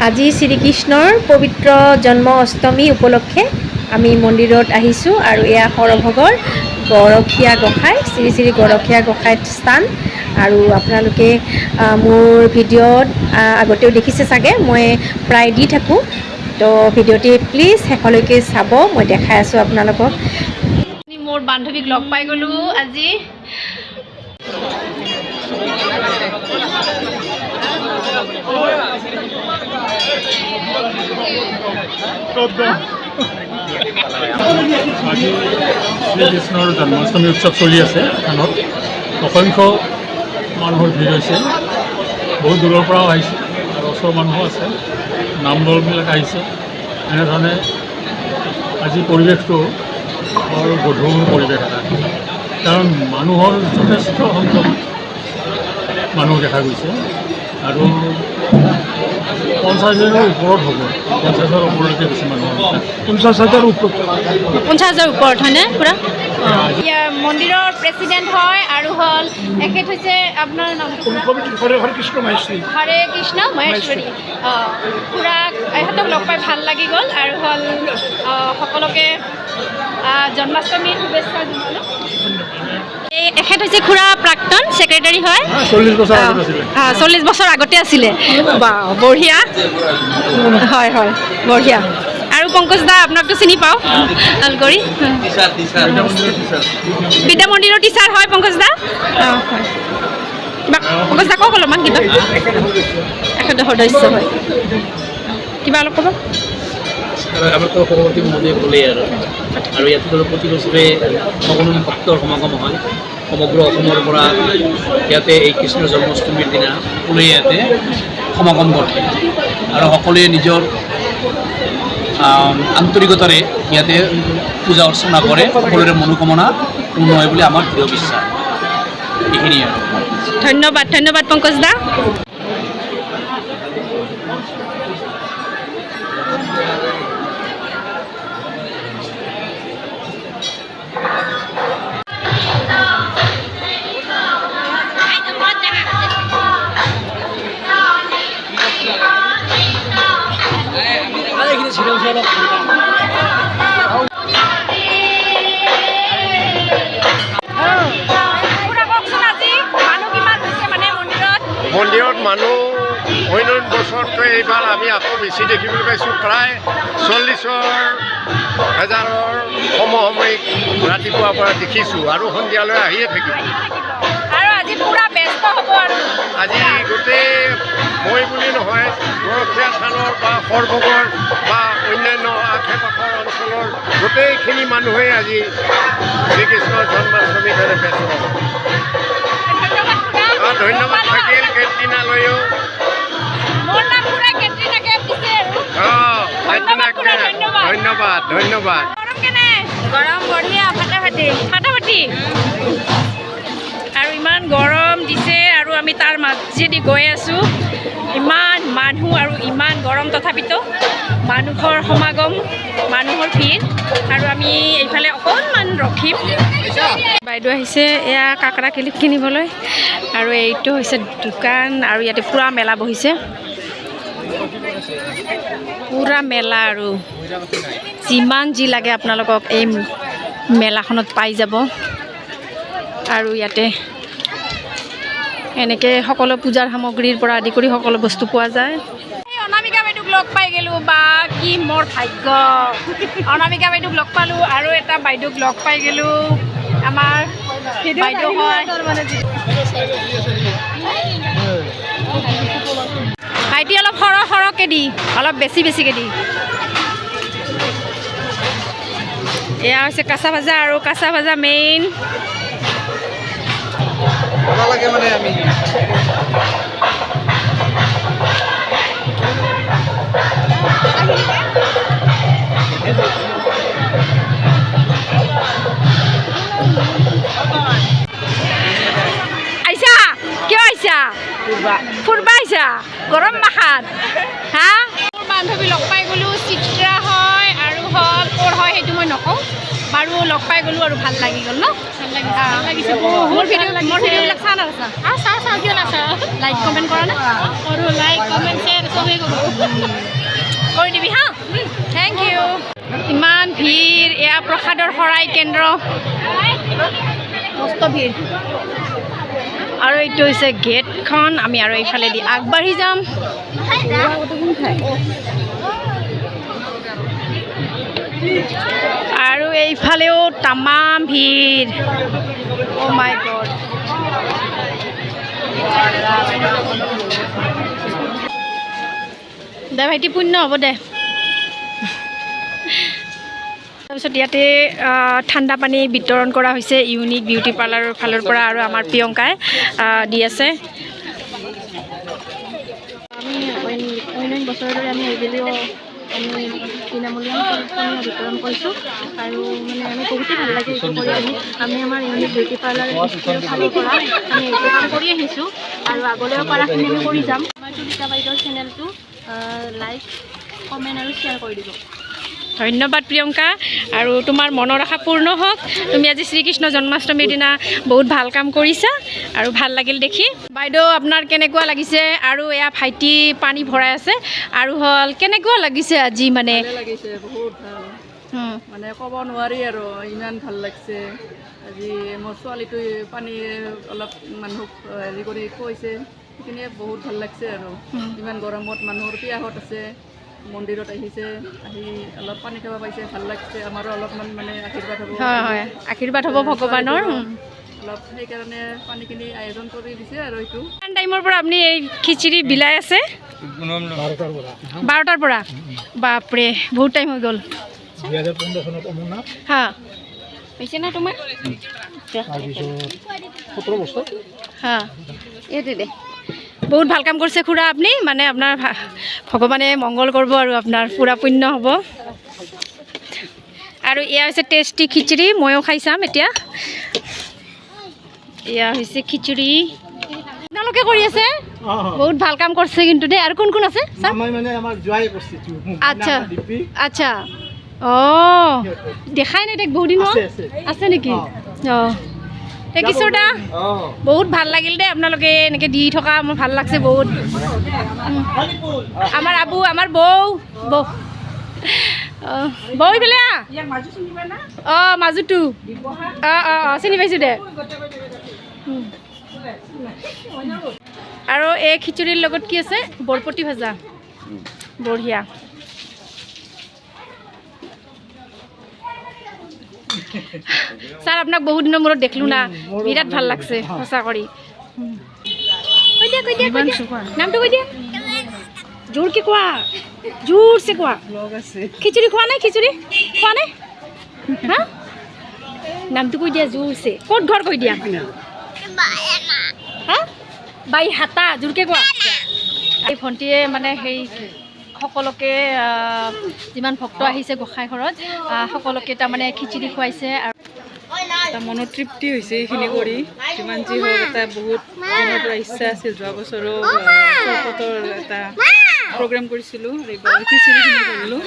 আজি শ্ৰীকৃষ্ণৰ পবিত্ৰ জন্ম অষ্টমী উপলক্ষে আমি মন্দিৰত আহিছোঁ আৰু এয়া সৰভোগৰ গৰখীয়া গোসাঁই শ্ৰী শ্ৰী গৰখীয়া গোসাঁইৰ স্থান আৰু আপোনালোকে মোৰ ভিডিঅ'ত আগতেও দেখিছে চাগে মই প্ৰায় দি থাকোঁ তো ভিডিঅ'টি প্লিজ শেষলৈকে চাব মই দেখাই আছোঁ আপোনালোকক মোৰ বান্ধৱীক লগ পাই গ'লোঁ আজি আজি শ্ৰীকৃষ্ণৰ জন্মাষ্টমী উৎসৱ চলি আছে থানত অসংখ্য মানুহৰ ভিৰ হৈছে বহুত দূৰৰ পৰাও আহিছে আৰু ওচৰৰ মানুহো আছে নাম দলবিলাক আহিছে এনেধৰণে আজি পৰিৱেশটো বৰ গধুৰ পৰিৱেশ এটা কাৰণ মানুহৰ যথেষ্ট সংখ্যক মানুহ দেখা গৈছে আৰু 50,000 ওপৰত হ'ব 50,000 ওপৰলৈকে বেছি মানুহ 50,000 ওপৰত হয়নে পুৰা মন্দিৰৰ প্ৰেচিডেণ্ট হয় আৰু হ'ল এখেত হৈছে আপোনাৰ নামটো হৰে কৃষ্ণ মহেশ্বৰী পুৰা এখেতক লগ পাই ভাল লাগি গ'ল আৰু হ'ল সকলোকে জন্মাষ্টমীৰ শুভেচ্ছা জনালোঁ এখেত হৈছে খুৰা প্ৰাক্তন ছেক্ৰেটাৰী হয় 40 বছৰ আগতে আছিলে বা বঢ়িয়া হয় হয় বঢ়িয়া আৰু পংকজ দা আপোনাকতো চিনি পাওঁ আলগৰি বিদ্যা মন্দিৰৰ টিচাৰ হয় পংকজ দা হয় কিবা পংকজ দা কওক অলপমান কিবা এখেত সদস্য হয় কিবা অলপ ক'ব আমাৰতো সভাপতি মহোদয়ে ক'লেই আৰু ইয়াত প্ৰতি বছৰে সকলো ভক্তৰ সমাগম হয় সমগ্ৰ অসমৰ পৰা ইয়াতে এই কৃষ্ণৰ জন্মাষ্টমীৰ দিনা সকলোৱে ইয়াতে সমাগম ঘটে আৰু সকলোৱে নিজৰ আন্তৰিকতাৰে ইয়াতে পূজা অৰ্চনা কৰে সকলোৰে মনোকামনা পূৰ্ণ হয় বুলি আমাৰ দৃঢ় বিশ্বাস এইখিনিয়ে আৰু ধন্যবাদ পংকজ দা মন্দিৰত মানুহ অন্য বছৰতকৈ এইবাৰ আমি আকৌ বেছি দেখিবলৈ পাইছোঁ প্ৰায় 40,000 সমসাময়িক ৰাতিপুৱাৰ পৰা দেখিছোঁ আৰু সন্ধিয়ালৈ আহিয়ে থাকিব আৰু আজি পুৰা ব্যস্ত হ'ব আৰু আজি গোটেই মই বুলি নহয় গৰখীয়া থানৰ বা সৰভোগৰ বা অন্যান্য আশে পাশৰ অঞ্চলৰ গোটেইখিনি মানুহেই আজি শ্ৰীকৃষ্ণৰ জন্মাষ্টমীৰ দৰে ব্যস্ত হ'ব ধন্যবাদ থাকিল কেটৰিনালৈও ধন্যবাদ গৰম বঢ়িয়া ফাটাফাটি আৰু ইমান গৰম দিছে আৰু আমি তাৰ মাজেদি গৈ আছোঁ ইমান মানুহ আৰু ইমান গৰম তথাপিতো মানুহৰ সমাগম মানুহৰ ভিৰ আৰু আমি এইফালে অকণমান ৰখিম বাইদেউ আহিছে এয়া কাকৰা কিলিপ কিনিবলৈ আৰু এইটো হৈছে দোকান আৰু ইয়াতে পুৰা মেলা বহিছে পুৰা মেলা আৰু যিমান যি লাগে আপোনালোকক এই মেলাখনত পাই যাব আৰু ইয়াতে এনেকৈ সকলো পূজাৰ সামগ্ৰীৰ পৰা আদি কৰি সকলো বস্তু পোৱা যায় অনামিকা বাইদেউক লগ পাই গ'লোঁ বা কি মোৰ ভাগ্য অনামিকা বাইদেউক লগ পালোঁ আৰু এটা বাইদেউক লগ পাই গ'লোঁ আমাৰ বাইদেউ হয় ভাইটি অলপ সৰহকৈ দি অলপ বেছিকৈ দি এয়া হৈছে কাঁচা ভাজা আৰু কাঁচা ভাজা মেইন লাগে মানে আমি আইছা কিয় আইছা ফুৰবা আইছা গৰম মাখাত হা মোৰ বান্ধৱী লগ পাই গ'লোঁ চিত্ৰা হয় আৰু হ'ল ক'ৰ হয় সেইটো মই নকওঁ বাৰু লগ পাই গ'লো আৰু ভাল লাগি গ'ল ন মোৰ ভিডিঅ'বিলাক চা নাচা চাওঁ কিয় নাচাওঁ লাইক কমেণ্ট কৰা না আৰু লাইক কমেণ্ট শ্বেয়াৰ চবেই কৰি দিবি হা থেংক ইউ ইমান ভিৰ এয়া প্ৰসাদৰ শৰাই কেন্দ্ৰ মস্ত ভিৰ আৰু এইটো হৈছে গেটখন আমি আৰু এইফালেদি আগবাঢ়ি যাম আৰু এইফালেও তামাম ভিৰ অ' মাই গড দে ভাইটি পুণ্য হ'ব দে তাৰপিছত ইয়াতে ঠাণ্ডা পানী বিতৰণ কৰা হৈছে ইউনিক বিউটি পাৰ্লাৰৰ ফালৰ পৰা আৰু আমাৰ প্ৰিয়ংকাই দি আছে আমি অন্য বছৰৰ দৰে আমি এইবেলিও আমি বিনামূলীয়া পানী বিতৰণ কৰিছোঁ আৰু মানে আমি বহুতেই ভাল লাগে এইটো কৰি আমি আমাৰ ইউনিক বিউটি পাৰ্লাৰৰ ফালৰ পৰা আমি এইটো কাম কৰি আহিছোঁ আৰু আগলৈও পৰাখিনি আমি কৰি যাম আমাৰ তুলিকা বাইদেউৰ চেনেলটো লাইক কমেণ্ট আৰু শ্বেয়াৰ কৰি দিব ধন্যবাদ প্ৰিয়ংকা আৰু তোমাৰ মনৰ আশা পূৰ্ণ হওক তুমি আজি শ্ৰীকৃষ্ণ জন্মাষ্টমীৰ দিনা বহুত ভাল কাম কৰিছা আৰু ভাল লাগিল দেখি বাইদেউ আপোনাৰ কেনেকুৱা লাগিছে আৰু এয়া ভাইটি পানী ভৰাই আছে আৰু হ'ল কেনেকুৱা লাগিছে আজি মানে লাগিছে বহুত ভাল মানে ক'ব নোৱাৰি আৰু ইমান ভাল লাগিছে আজি মোৰ ছোৱালীটোৱে পানী অলপ মানুহক হেৰি কৰি কৈছে সেইখিনিয়ে বহুত ভাল লাগিছে আৰু ইমান গৰমত মানুহৰ পিয়াহত আছে মন্দিৰত আহিছে আহি অলপ পানী খাব পাইছে ভাল লাগিছে আমাৰো অলপমান মানে আশীৰ্বাদ হ'ব হয় আশীৰ্বাদ হ'ব ভগৱানৰ অলপ সেইকাৰণে পানীখিনি আয়োজন কৰি দিছে আৰু এইটো কিমান টাইমৰ পৰা আপুনি এই খিচিৰি বিলাই আছে 12টাৰ পৰা বাপৰে বহুত টাইম হৈ গ'ল 2015 চনত অমৰনাথ হা হৈছে না তোমাৰ 17 বছৰ হা এইটো দে বহুত ভাল কাম কৰিছে খুৰা আপুনি মানে আপোনাৰ ভগৱানে মংগল কৰিব আৰু আপোনাৰ পুৰা পুণ্য হ'ব আৰু এয়া হৈছে টেষ্টি খিচিৰি ময়ো খাই চাম এতিয়া এয়া হৈছে খিচিৰি আপোনালোকে কৰি আছে বহুত ভাল কাম কৰিছে কিন্তু দেই আৰু কোন কোন আছে আচ্ছা আচ্ছা অঁ দেখাই নাই তাইক বহুত দিন আছে নেকি অঁ দেখিছোঁ দা বহুত ভাল লাগিল দেই আপোনালোকে এনেকৈ দি থকা মোৰ ভাল লাগছে বহুত আমাৰ আবু আমাৰ বৌ বৌ এইফালে অঁ মাজুটো অঁ চিনি পাইছোঁ দে আৰু এই খিচিৰিৰ লগত কি আছে বৰপতি ভাজা বঢ়িয়া ছাৰ আপোনাক বহুত দিনৰ মূৰত দেখিলোঁ না বিৰাট ভাল লাগছে সঁচা কৰি নামটো কৈ দিয়া জোৰকে কোৱা জোৰছে কোৱা খিচিৰি খোৱা নাই হা নামটো কৈ দিয়া জোৰছে ক'ত ঘৰ কৈ দিয়া হা বাই হাতা জোৰকে কোৱা এই ভণ্টিয়ে মানে সেই সকলোকে যিমান ভক্ত আহিছে গোসাঁই ঘৰত সকলোকে তাৰমানে খিচিৰি খুৱাইছে আৰু এটা মনৰ তৃপ্তি হৈছে এইখিনি কৰি যিমান যি হওক এটা বহুত দিনৰ পৰা ইচ্ছা আছিল যোৱা বছৰো চৰপতৰ এটা প্ৰগ্ৰাম কৰিছিলোঁ এইবাৰ খিচিৰিখিনি কৰিলোঁ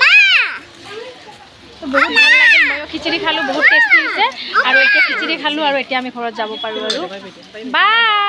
বহুত ভাল লাগিল ময়ো খিচিৰি খালোঁ বহুত টেষ্টি হৈছে আৰু এতিয়া খিচিৰি খালোঁ আৰু এতিয়া আমি ঘৰত যাব পাৰোঁ আৰু বাই